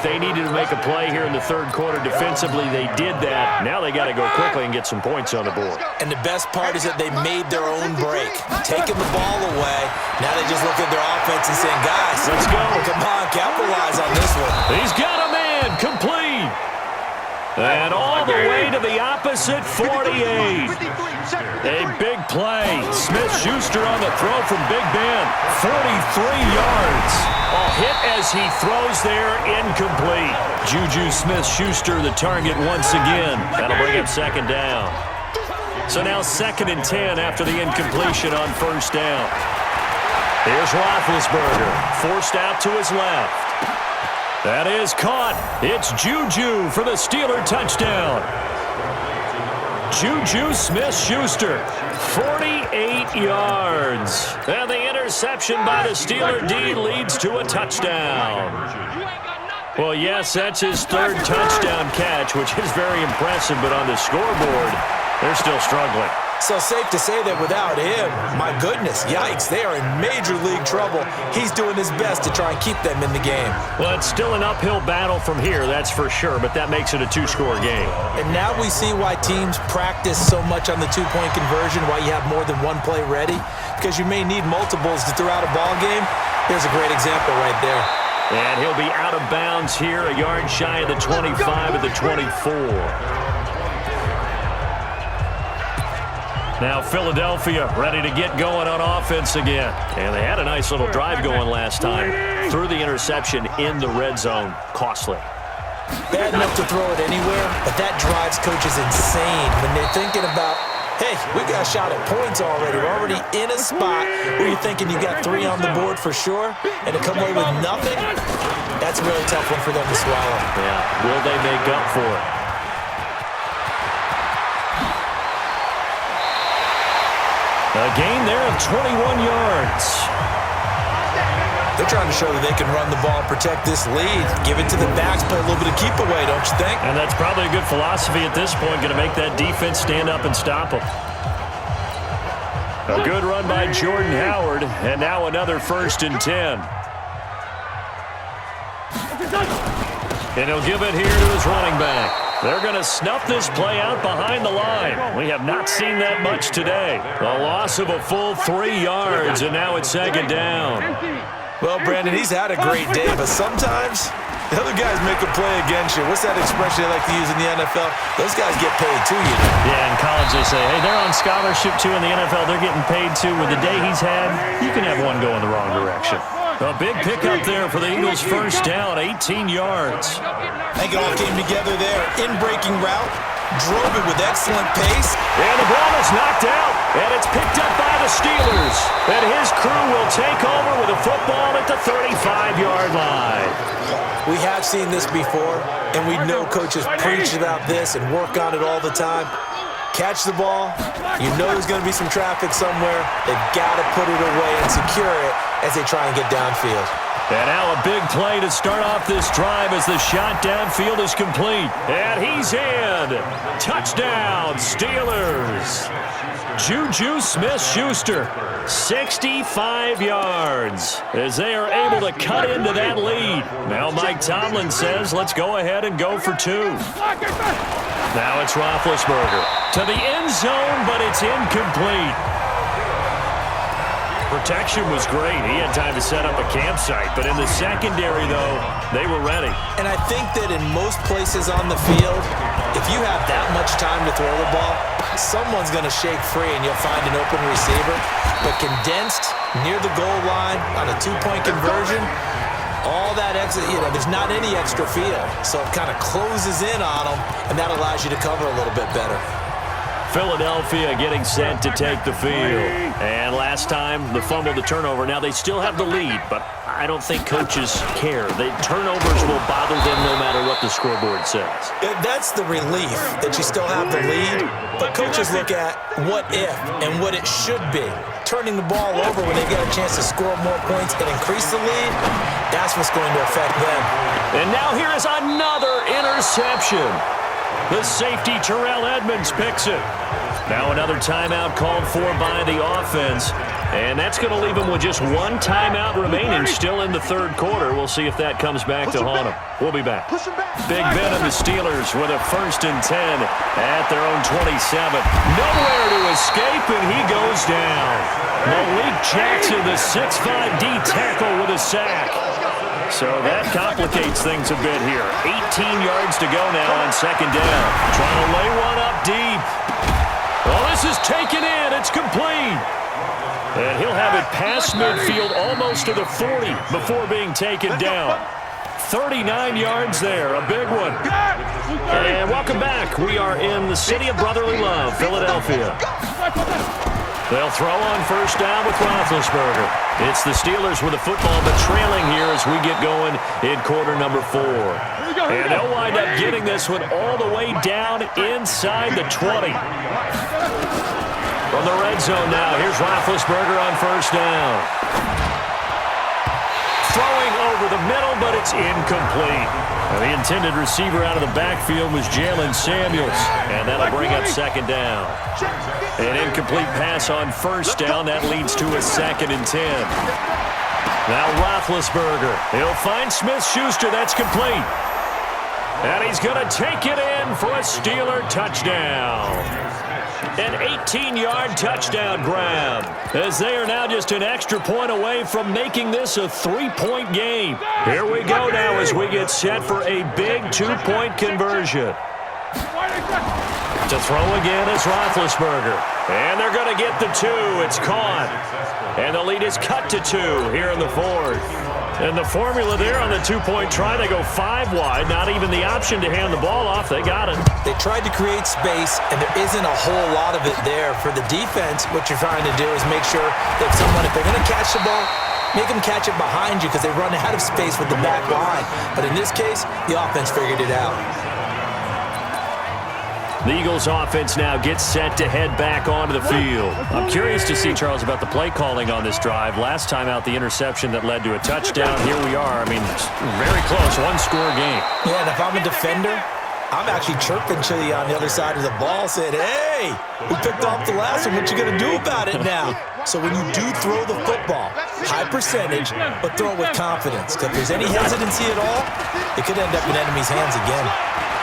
break. They needed to make a play here in the third quarter defensively. They did that. Now they got to go quickly and get some points on the board. And the best part is that they made their own break, taking the ball away. Now they just look at their offense and saying, guys, let's go. Come on, capitalize on this one. He's got a man, complete. And all the way to the opposite 48. A big play. Smith-Schuster on the throw from Big Ben. 43 yards. A hit as he throws there, incomplete. Juju Smith-Schuster the target once again. That'll bring up second down. So now 2nd and 10 after the incompletion on first down. Here's Roethlisberger, forced out to his left. That is caught. It's Juju for the Steeler touchdown. Juju Smith-Schuster, 48 yards. And the interception by the Steeler D leads to a touchdown. Well, yes, that's his 3rd touchdown catch, which is very impressive, but on the scoreboard, they're still struggling. So safe to say that without him, my goodness, yikes, they are in major league trouble. He's doing his best to try and keep them in the game. Well, it's still an uphill battle from here, that's for sure, but that makes it a 2-score game. And now we see why teams practice so much on the 2-point conversion, why you have more than one play ready, because you may need multiples to throw out a ball game. Here's a great example right there. And he'll be out of bounds here, a yard shy of the 25 at the 24. Now Philadelphia ready to get going on offense again. And they had a nice little drive going last time. Threw the interception in the red zone. Costly. Bad enough to throw it anywhere, but that drives coaches insane when they're thinking about, hey, we got a shot at points already. We're already in a spot where you're thinking you got 3 on the board for sure, and to come away with nothing, that's a really tough one for them to swallow. Yeah, will they make up for it? A gain there of 21 yards. They're trying to show that they can run the ball, protect this lead, give it to the backs, play a little bit of keep away, don't you think? And that's probably a good philosophy at this point, going to make that defense stand up and stop them. A good run by Jordan Howard, and now another 1st and 10. And he'll give it here to his running back. They're going to snuff this play out behind the line. We have not seen that much today. A loss of a full 3 yards, and now it's 2nd down. Well, Brandon, he's had a great day, but sometimes the other guys make a play against you. What's that expression they like to use in the NFL? Those guys get paid too, you know. Yeah, in college they say, hey, they're on scholarship too. In the NFL, they're getting paid too. With the day he's had, you can have one go in the wrong direction. A big pickup there for the Eagles' first down, 18 yards. I think it all came together there. In-breaking route, drove it with excellent pace. And the ball is knocked out, and it's picked up by the Steelers. And his crew will take over with a football at the 35-yard line. We have seen this before, and we know coaches preach about this and work on it all the time. Catch the ball. You know there's going to be some traffic somewhere. They've got to put it away and secure it as they try and get downfield. And now a big play to start off this drive as the shot downfield is complete. And he's in. Touchdown, Steelers. Juju Smith-Schuster, 65 yards as they are able to cut into that lead. Now Mike Tomlin says, let's go ahead and go for 2. Now it's Roethlisberger to the end zone, but it's incomplete. Protection was great. He had time to set up a campsite, but in the secondary, though, they were ready. And I think that in most places on the field, if you have that much time to throw the ball, someone's going to shake free and you'll find an open receiver. But condensed near the goal line on a 2-point conversion, all that extra, there's not any extra field. So it kind of closes in on them, and that allows you to cover a little bit better. Philadelphia getting set to take the field. And last time, the fumble, the turnover. Now they still have the lead, but I don't think coaches care. The turnovers will bother them no matter what the scoreboard says. That's the relief that you still have the lead, but coaches look at what if and what it should be. Turning the ball over when they get a chance to score more points and increase the lead, that's what's going to affect them. And now here is another interception. The safety, Terrell Edmonds, picks it. Now another timeout called for by the offense. And that's going to leave them with just one timeout remaining still in the third quarter. We'll see if that comes back to haunt them. We'll be back. Big Ben and the Steelers with a 1st and 10 at their own 27. Nowhere to escape, and he goes down. Malik Jackson, the 6'5" D tackle with a sack. So that complicates things a bit here. 18 yards to go now on 2nd down. Trying to lay one up deep. Well, this is taken in. It's complete. And he'll have it past midfield almost to the 40 before being taken down. 39 yards there, a big one. And welcome back. We are in the city of brotherly love, Philadelphia. They'll throw on 1st down with Roethlisberger. It's the Steelers with the football, but trailing here as we get going in quarter number 4. And they'll wind up getting this one all the way down inside the 20. From the red zone now, here's Roethlisberger on 1st down. Throwing over the middle, but it's incomplete. Now, the intended receiver out of the backfield was Jalen Samuels, and that'll bring up 2nd down. An incomplete pass on 1st down. That leads to a 2nd and 10. Now Roethlisberger. He'll find Smith-Schuster. That's complete. And he's going to take it in for a Steeler touchdown. An 18-yard touchdown grab, as they are now just an extra point away from making this a 3-point game. Here we go now as we get set for a big 2-point conversion. To throw again is Roethlisberger. And they're going to get the 2. It's caught. And the lead is cut to 2 here in the 4th. And the formula there on the 2-point try, they go 5 wide. Not even the option to hand the ball off. They got it. They tried to create space, and there isn't a whole lot of it there. For the defense, what you're trying to do is make sure that if they're going to catch the ball, make them catch it behind you because they run out of space with the back line. But in this case, the offense figured it out. The Eagles offense now gets set to head back onto the field. I'm curious to see, Charles, about the play calling on this drive. Last time out, the interception that led to a touchdown. Here we are. I mean, very close, 1-score game. Yeah, and if I'm a defender, I'm actually chirping Chili on the other side of the ball, saying, hey, we picked off the last one. What you going to do about it now? So when you do throw the football, high percentage, but throw it with confidence. Because if there's any hesitancy at all, it could end up in enemy's hands again.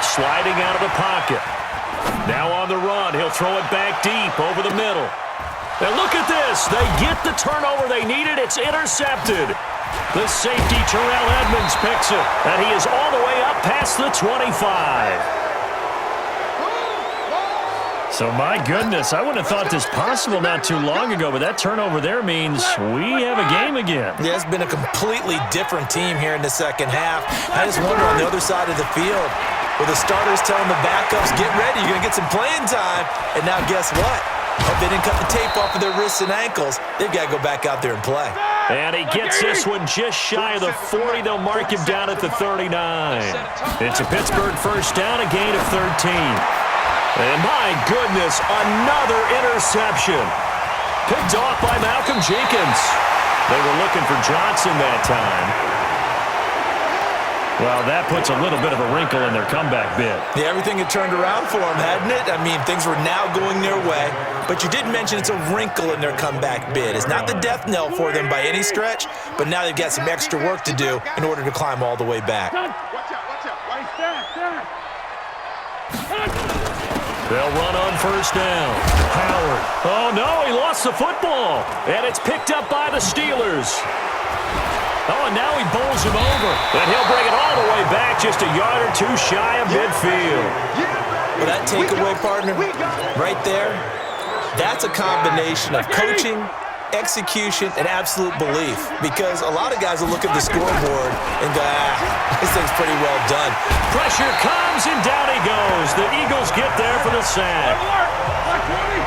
Sliding out of the pocket. Now on the run, he'll throw it back deep over the middle. And look at this. They get the turnover they needed. It's intercepted. The safety, Terrell Edmonds, picks it. And he is all the way up past the 25. So, my goodness, I wouldn't have thought this possible not too long ago, but that turnover there means we have a game again. Yeah, it's been a completely different team here in the second half. I just wonder on the other side of the field, where the starters telling the backups, get ready, you're going to get some playing time. And now guess what? If they didn't cut the tape off of their wrists and ankles, they've got to go back out there and play. And he gets this one just shy of the 40. They'll mark him down at the 39. It's a Pittsburgh 1st down, a gain of 13. And my goodness, another interception. Picked off by Malcolm Jenkins. They were looking for Johnson that time. Well, that puts a little bit of a wrinkle in their comeback bid. Yeah, everything had turned around for them, hadn't it? I mean, things were now going their way. But you did mention it's a wrinkle in their comeback bid. It's not the death knell for them by any stretch, but now they've got some extra work to do in order to climb all the way back. They'll run on 1st down. Howard. Oh, no, he lost the football. And it's picked up by the Steelers. Oh, and now he bowls him over. And he'll bring it all the way back just a yard or 2 shy of midfield. Well, that takeaway, partner, right there, that's a combination of coaching, execution, and absolute belief. Because a lot of guys will look at the scoreboard and go, this thing's pretty well done. Pressure comes, and down he goes. The Eagles get there for the sack.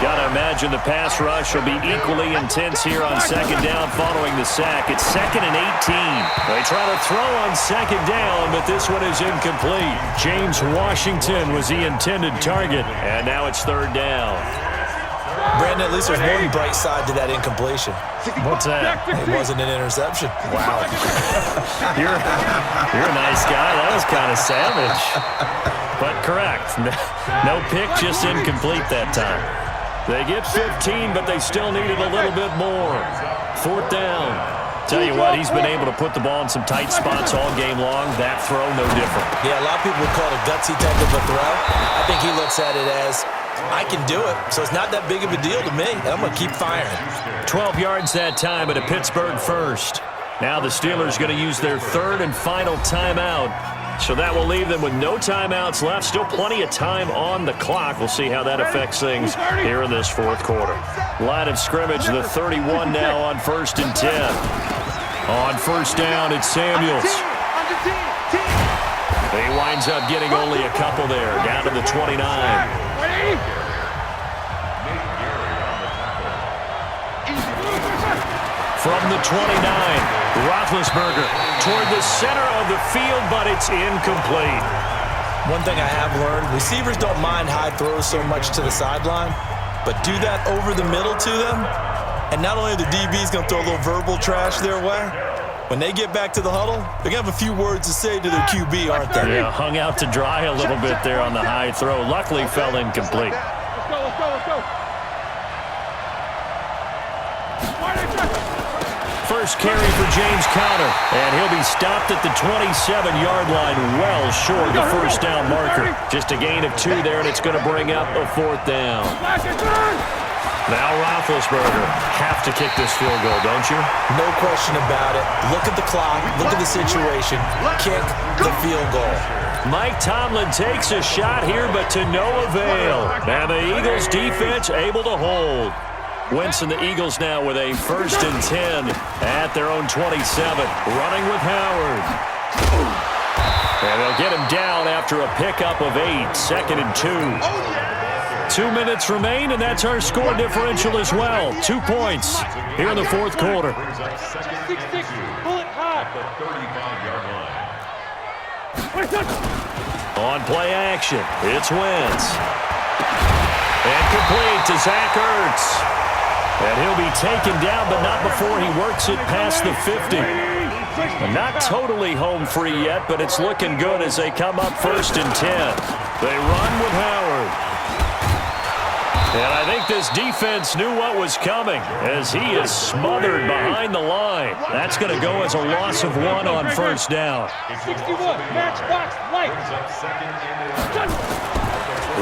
Got to imagine the pass rush will be equally intense here on 2nd down following the sack. It's 2nd and 18. They try to throw on 2nd down, but this one is incomplete. James Washington was the intended target, and now it's 3rd down. Brandon, at least there's one bright side to that incompletion. What's that? It wasn't an interception. Wow. You're a nice guy. That was kind of savage. But correct. No pick, just incomplete that time. They get 15, but they still needed a little bit more. 4th down. Tell you what, he's been able to put the ball in some tight spots all game long. That throw, no different. Yeah, a lot of people would call it a gutsy type of a throw. I think he looks at it as, I can do it, so it's not that big of a deal to me. I'm going to keep firing. 12 yards that time at a Pittsburgh first. Now the Steelers going to use their 3rd and final timeout. So that will leave them with no timeouts left. Still plenty of time on the clock. We'll see how that affects things here in this 4th quarter. Line of scrimmage, the 31 now on 1st and 10. On 1st down, it's Samuels. He winds up getting only a couple there, down to the 29. From the 29. Roethlisberger toward the center of the field, but it's incomplete. One thing I have learned, receivers don't mind high throws so much to the sideline, but do that over the middle to them, and not only are the DBs going to throw a little verbal trash their way, when they get back to the huddle, they're going to have a few words to say to their QB, aren't they? Yeah, hung out to dry a little bit there on the high throw. Luckily, fell incomplete. Let's go. First carry for James Conner, and he'll be stopped at the 27-yard line, well short of the first down marker. Just a gain of 2 there, and it's going to bring up a 4th down. Now Roethlisberger. Have to kick this field goal, don't you? No question about it. Look at the clock. Look at the situation. Kick the field goal. Mike Tomlin takes a shot here, but to no avail. And the Eagles defense able to hold. Wentz and the Eagles now with a 1st and 10 at their own 27. Running with Howard. And they'll get him down after a pickup of 8. 2nd and 2. 2 minutes remain, and that's our score differential as well. 2 points here in the 4th quarter. 6-6, pull it high. On play action, it's Wentz. And complete to Zach Ertz. And he'll be taken down, but not before he works it past the 50. Not totally home free yet, but it's looking good as they come up 1st and 10. They run with Howard. And I think this defense knew what was coming as he is smothered behind the line. That's going to go as a loss of 1 on 1st down. 61, matchbox, light.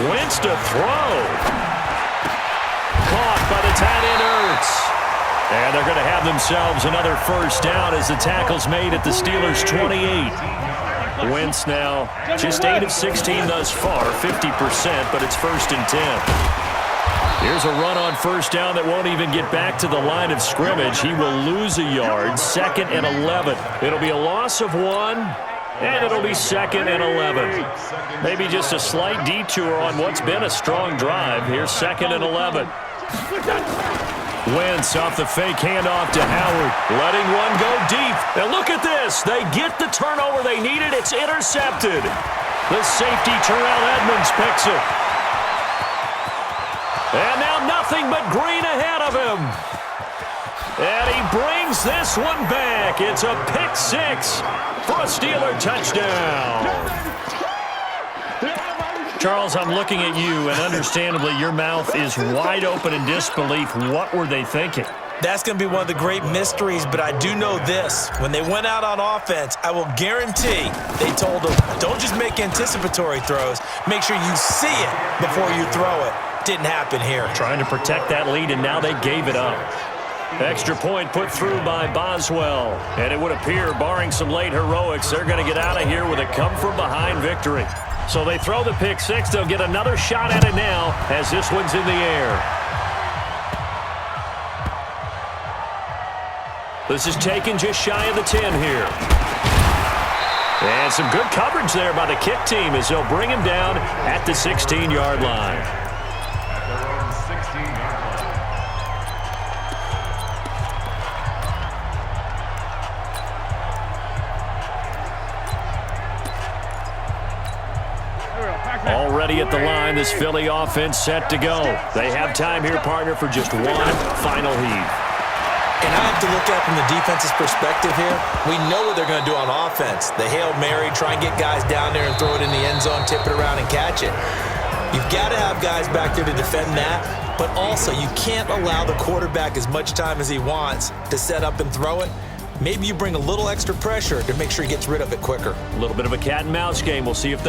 Wentz to throw. Caught by the tight end Ertz. And they're going to have themselves another 1st down as the tackle's made at the Steelers' 28. Wentz now just 8 of 16 thus far, 50%, but it's 1st and 10. Here's a run on 1st down that won't even get back to the line of scrimmage. He will lose a yard, 2nd and 11. It'll be a loss of 1, and it'll be 2nd and 11. Maybe just a slight detour on what's been a strong drive. Here's 2nd and 11. Wentz off the fake handoff to Howard, letting one go deep. And look at this. They get the turnover they needed. It's intercepted. The safety, Terrell Edmonds, picks it. And now nothing but green ahead of him. And he brings this one back. It's a pick 6 for a Steeler touchdown. Charles, I'm looking at you, and understandably, your mouth is wide open in disbelief. What were they thinking? That's going to be one of the great mysteries, but I do know this. When they went out on offense, I will guarantee they told them, don't just make anticipatory throws. Make sure you see it before you throw it. Didn't happen here. Trying to protect that lead, and now they gave it up. Extra point put through by Boswell. And it would appear, barring some late heroics, they're going to get out of here with a come-from-behind victory. So they throw the pick 6. They'll get another shot at it now as this one's in the air. This is taken just shy of the 10 here. And some good coverage there by the kick team as they'll bring him down at the 16-yard line. Already at the line, this Philly offense set to go. They have time here, partner, for just one final heave. And I have to look at from the defense's perspective here. We know what they're going to do on offense. The Hail Mary, try and get guys down there and throw it in the end zone, tip it around and catch it. You've got to have guys back there to defend that, but also you can't allow the quarterback as much time as he wants to set up and throw it. Maybe you bring a little extra pressure to make sure he gets rid of it quicker. A little bit of a cat and mouse game. We'll see if